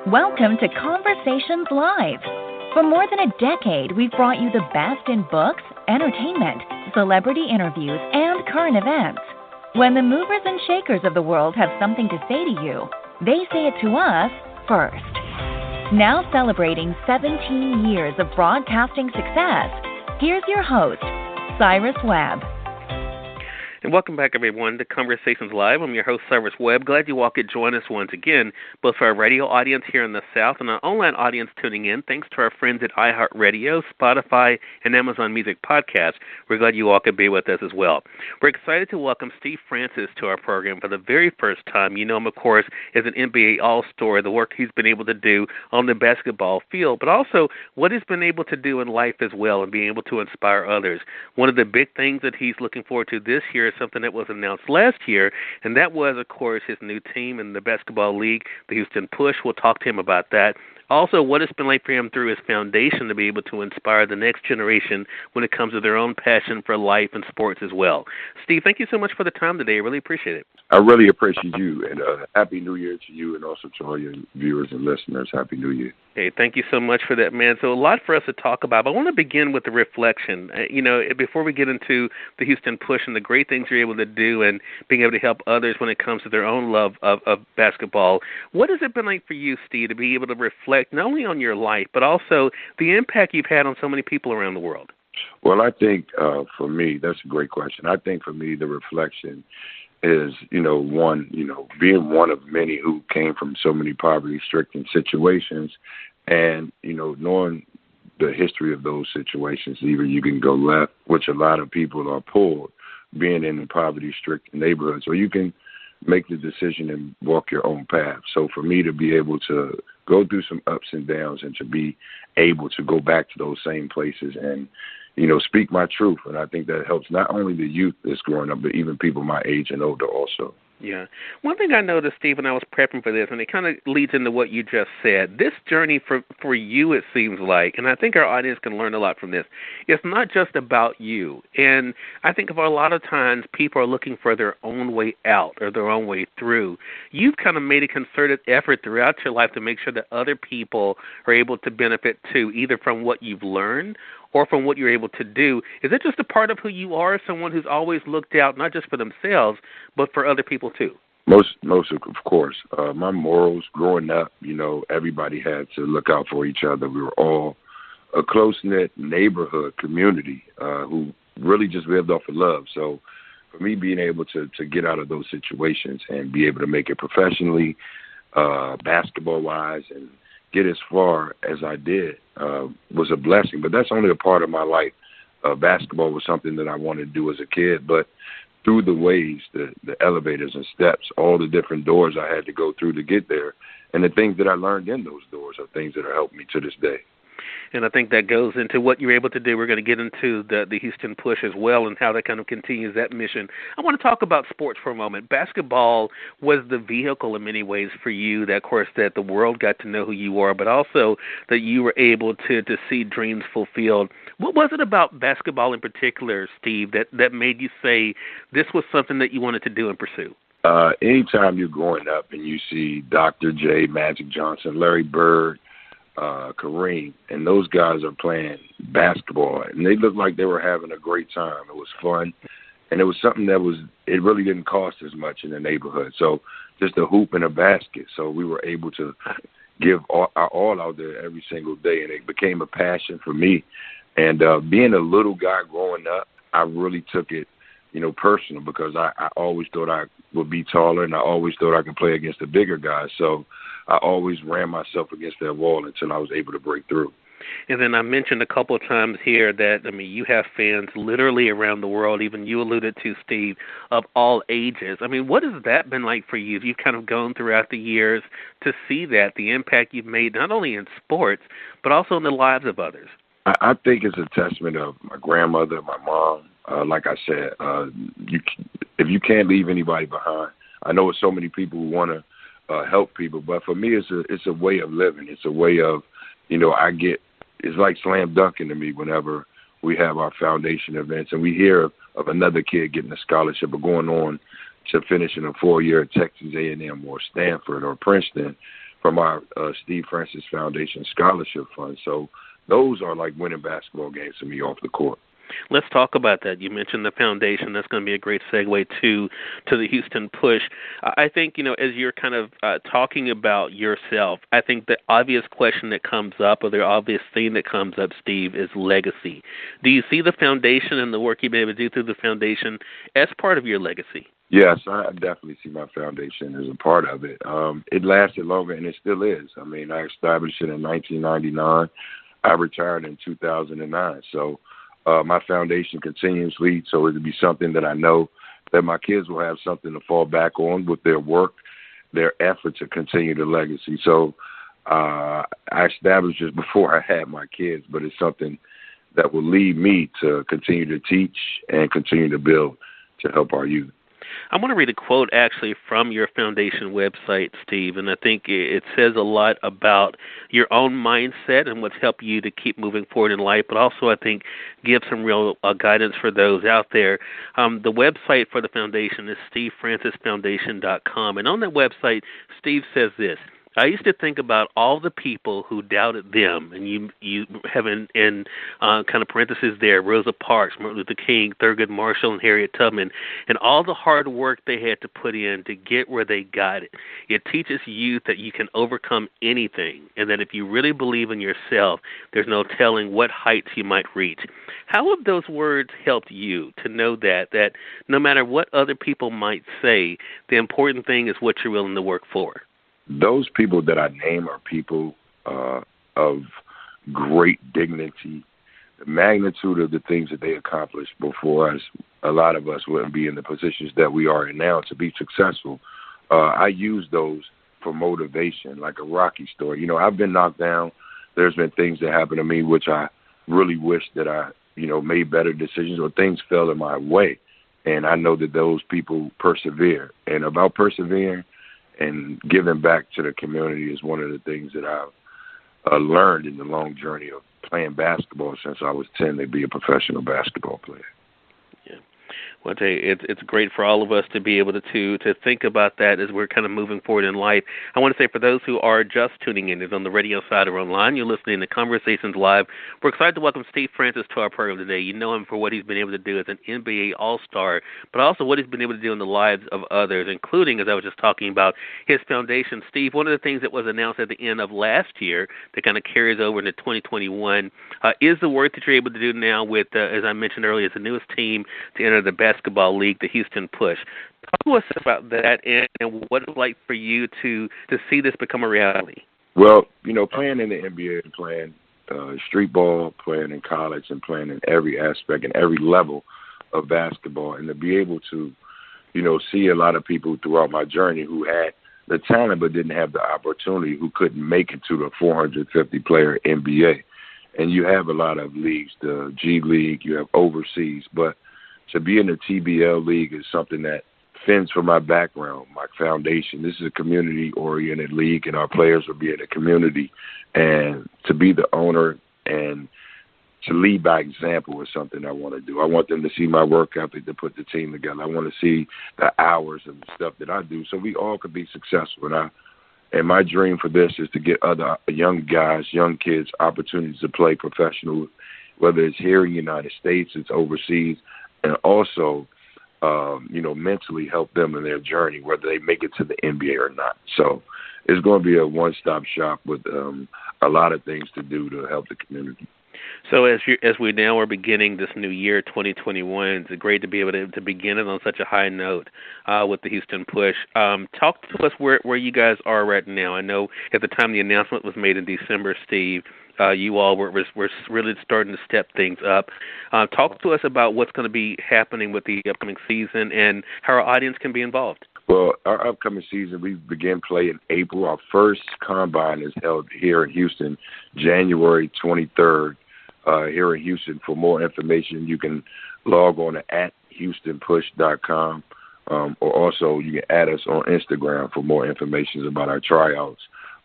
Welcome to Conversations Live. For more than a decade, we've brought you the best in books, entertainment, celebrity interviews, and current events. When the movers and shakers of the world have something to say to you, they say it to us first. Now celebrating 17 years of broadcasting success, here's your host, Cyrus Webb. And welcome back, everyone, to Conversations Live. I'm your host, Cyrus Webb. Glad you all could join us once again, both for our radio audience here in the South and our online audience tuning in. Thanks to our friends at iHeartRadio, Spotify, and Amazon Music Podcasts. We're glad you all could be with us as well. We're excited to welcome Steve Francis to our program for the very first time. You know him, of course, as an NBA All-Star, the work he's been able to do on the basketball field, but also what he's been able to do in life as well and being able to inspire others. One of the big things that he's looking forward to this year something that was announced last year, and that was, of course, his new team in the basketball league, the Houston Push. We'll talk to him about that. Also, what it's been like for him through his foundation to be able to inspire the next generation when it comes to their own passion for life and sports as well. Steve, thank you so much for the time today. I really appreciate it. I really appreciate you, and Happy New Year to you and also to all your viewers and listeners. Happy New Year. Hey, thank you so much for that, man. So a lot for us to talk about. But I want to begin with the reflection. Before we get into the Houston Push and the great things you're able to do and being able to help others when it comes to their own love of basketball, what has it been like for you, Steve, to be able to reflect not only on your life, but also the impact you've had on so many people around the world? Well, I think for me, that's a great question. I think for me, the reflection is, being one of many who came from so many poverty-stricken situations and, knowing the history of those situations, either you can go left, which a lot of people are poor, being in a poverty-stricken neighborhood, so you can make the decision and walk your own path. So for me to be able to go through some ups and downs and to be able to go back to those same places and, speak my truth. And I think that helps not only the youth that's growing up, but even people my age and older also. Yeah. One thing I noticed, Steve, when I was prepping for this, and it kind of leads into what you just said, this journey for you, it seems like, and I think our audience can learn a lot from this, it's not just about you. And I think a lot of times people are looking for their own way out or their own way through. You've kind of made a concerted effort throughout your life to make sure that other people are able to benefit too, either from what you've learned or from what you're able to do. Is it just a part of who you are, someone who's always looked out not just for themselves, but for other people too? Most of course. My morals growing up, everybody had to look out for each other. We were all a close-knit neighborhood community who really just lived off of love. So for me, being able to get out of those situations and be able to make it professionally, basketball-wise, and get as far as I did was a blessing. But that's only a part of my life. Basketball was something that I wanted to do as a kid. But through the ways, the elevators and steps, all the different doors I had to go through to get there, and the things that I learned in those doors are things that have helped me to this day. And I think that goes into what you're able to do. We're going to get into the Houston Push as well and how that kind of continues that mission. I want to talk about sports for a moment. Basketball was the vehicle in many ways for you, that, of course, that the world got to know who you are, but also that you were able to see dreams fulfilled. What was it about basketball in particular, Steve, that made you say this was something that you wanted to do and pursue? Anytime you're growing up and you see Dr. J, Magic Johnson, Larry Bird, Kareem, and those guys are playing basketball, and they looked like they were having a great time. It was fun, and it was something it really didn't cost as much in the neighborhood. So just a hoop and a basket. So we were able to give our all out there every single day, and it became a passion for me. And being a little guy growing up, I really took it, personal, because I always thought I would be taller, and I always thought I could play against the bigger guys. So I always ran myself against that wall until I was able to break through. And then I mentioned a couple of times here that, you have fans literally around the world, even you alluded to, Steve, of all ages. What has that been like for you? You've kind of gone throughout the years to see that, the impact you've made not only in sports, but also in the lives of others. I think it's a testament of my grandmother, my mom. Like I said, if you can't leave anybody behind, I know so many people who want to help people, but for me, it's a way of living. It's a way of, it's like slam dunking to me whenever we have our foundation events and we hear of another kid getting a scholarship or going on to finish in a 4-year at Texas A&M or Stanford or Princeton. from our Steve Francis Foundation Scholarship Fund. So those are like winning basketball games to me off the court. Let's talk about that. You mentioned the foundation. That's going to be a great segue to the Houston Push. I think, as you're kind of talking about yourself, I think the obvious question that comes up, or the obvious theme that comes up, Steve, is legacy. Do you see the foundation and the work you've been able to do through the foundation as part of your legacy? Yes, I definitely see my foundation as a part of it. It lasted longer, and it still is. I mean, I established it in 1999. I retired in 2009. So my foundation continuously, so it'll be something that I know that my kids will have something to fall back on with their work, their effort to continue the legacy. So I established this before I had my kids, but it's something that will lead me to continue to teach and continue to build to help our youth. I want to read a quote actually from your foundation website, Steve, and I think it says a lot about your own mindset and what's helped you to keep moving forward in life, but also I think give some real guidance for those out there. The website for the foundation is stevefrancisfoundation.com, and on that website, Steve says this: I used to think about all the people who doubted them, and you have in kind of parentheses there, Rosa Parks, Martin Luther King, Thurgood Marshall, and Harriet Tubman, and all the hard work they had to put in to get where they got it. It teaches youth that you can overcome anything, and that if you really believe in yourself, there's no telling what heights you might reach. How have those words helped you to know that no matter what other people might say, the important thing is what you're willing to work for? Those people that I name are people of great dignity. The magnitude of the things that they accomplished before us, a lot of us wouldn't be in the positions that we are in now to be successful. I use those for motivation, like a Rocky story. I've been knocked down. There's been things that happened to me which I really wish that I, made better decisions, or things fell in my way. And I know that those people persevere. And about persevering and giving back to the community is one of the things that I've learned in the long journey of playing basketball since I was 10 to be a professional basketball player. Yeah. Well, I tell you, it's great for all of us to be able to think about that as we're kind of moving forward in life. I want to say for those who are just tuning in, either on the radio side or online, you're listening to Conversations Live. We're excited to welcome Steve Francis to our program today. You know him for what he's been able to do as an NBA All-Star, but also what he's been able to do in the lives of others, including, as I was just talking about, his foundation. Steve, one of the things that was announced at the end of last year that kind of carries over into 2021 is the work that you're able to do now with, as I mentioned earlier, it's the newest team to enter the basketball league, the Houston Push. Talk to us about that and what it's like for you to see this become a reality. Well, playing in the NBA and playing street ball, playing in college, and playing in every aspect and every level of basketball, and to be able to, see a lot of people throughout my journey who had the talent but didn't have the opportunity, who couldn't make it to the 450-player NBA. And you have a lot of leagues, the G League, you have overseas, but to be in the TBL league is something that fends for my background, my foundation. This is a community-oriented league, and our players will be in a community. And to be the owner and to lead by example is something I want to do. I want them to see my work ethic to put the team together. I want to see the hours and the stuff that I do so we all could be successful. And my dream for this is to get other young guys, young kids, opportunities to play professional, whether it's here in the United States, it's overseas, and also, mentally help them in their journey, whether they make it to the NBA or not. So it's going to be a one-stop shop with a lot of things to do to help the community. So as we now are beginning this new year, 2021, it's great to be able to begin it on such a high note with the Houston Push. Talk to us where you guys are right now. I know at the time the announcement was made in December, Steve, you all were really starting to step things up. Talk to us about what's going to be happening with the upcoming season and how our audience can be involved. Well, our upcoming season, we begin play in April. Our first combine is held here in Houston, January 23rd, here in Houston. For more information, you can log on to @HoustonPush.com, or also you can add us on Instagram for more information about our tryouts.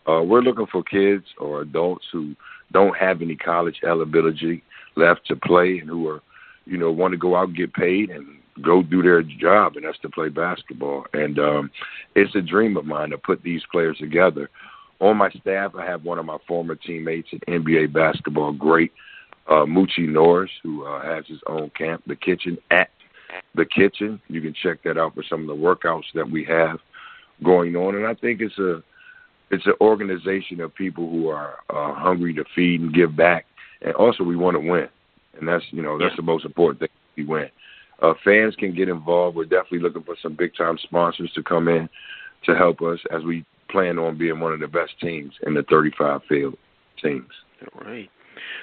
We're looking for kids or adults who don't have any college eligibility left to play and who are, want to go out and get paid and go do their job, and that's to play basketball. And it's a dream of mine to put these players together On my staff, I have one of my former teammates in NBA basketball, great Moochie Norris, who has his own camp, The Kitchen, at The Kitchen. You can check that out for some of the workouts that we have going on. And I think it's an organization of people who are hungry to feed and give back. And also we want to win. And that's the most important thing, we win. Fans can get involved. We're definitely looking for some big-time sponsors to come in to help us as we plan on being one of the best teams in the 35 field teams. All right.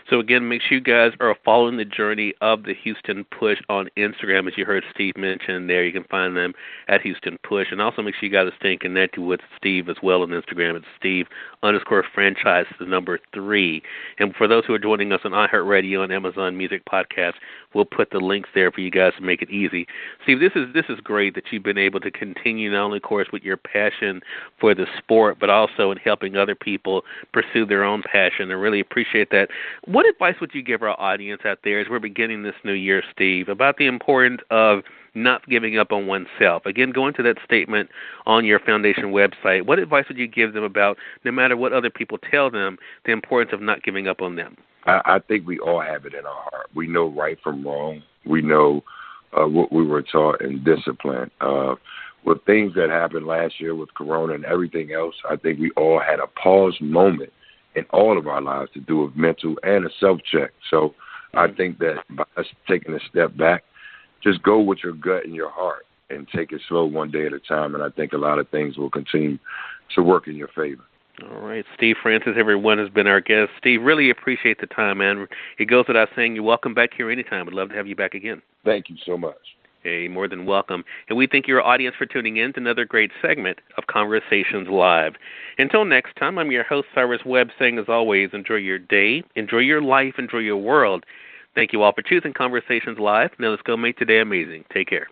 So, again, make sure you guys are following the journey of the Houston Push on Instagram. As you heard Steve mention there, you can find them at Houston Push. And also make sure you guys are staying connected with Steve as well on Instagram. It's Steve_franchise, the number 3. And for those who are joining us on iHeartRadio and Amazon Music Podcast, we'll put the links there for you guys to make it easy. Steve, this is great that you've been able to continue not only, of course, with your passion for the sport, but also in helping other people pursue their own passion. I really appreciate that. What advice would you give our audience out there as we're beginning this new year, Steve, about the importance of not giving up on oneself? Again, going to that statement on your foundation website, what advice would you give them about, no matter what other people tell them, the importance of not giving up on them? I think we all have it in our heart. We know right from wrong. We know what we were taught in discipline. With things that happened last year with Corona and everything else, I think we all had a pause moment in all of our lives to do a mental and a self-check. So I think that by us taking a step back, just go with your gut and your heart and take it slow one day at a time, and I think a lot of things will continue to work in your favor. All right. Steve Francis, everyone, has been our guest. Steve, really appreciate the time, man. It goes without saying you're welcome back here anytime. I'd love to have you back again. Thank you so much. Hey, more than welcome. And we thank your audience for tuning in to another great segment of Conversations Live. Until next time, I'm your host, Cyrus Webb, saying, as always, enjoy your day, enjoy your life, enjoy your world. Thank you all for choosing Conversations Live. Now let's go make today amazing. Take care.